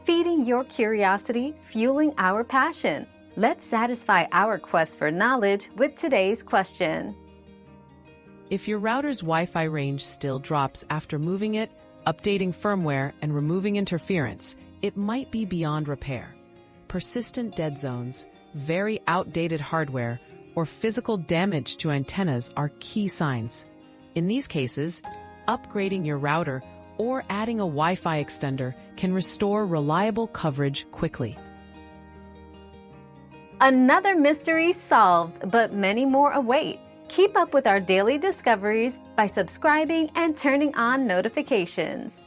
feeding your curiosity, fueling our passion. Let's satisfy our quest for knowledge with today's question. If your router's Wi-Fi range still drops after moving it, updating firmware, and removing interference, it might be beyond repair. Persistent dead zones, very outdated hardware, or physical damage to antennas are key signs. In these cases, upgrading your router or adding a Wi-Fi extender can restore reliable coverage quickly. Another mystery solved, but many more await. Keep up with our daily discoveries by subscribing and turning on notifications.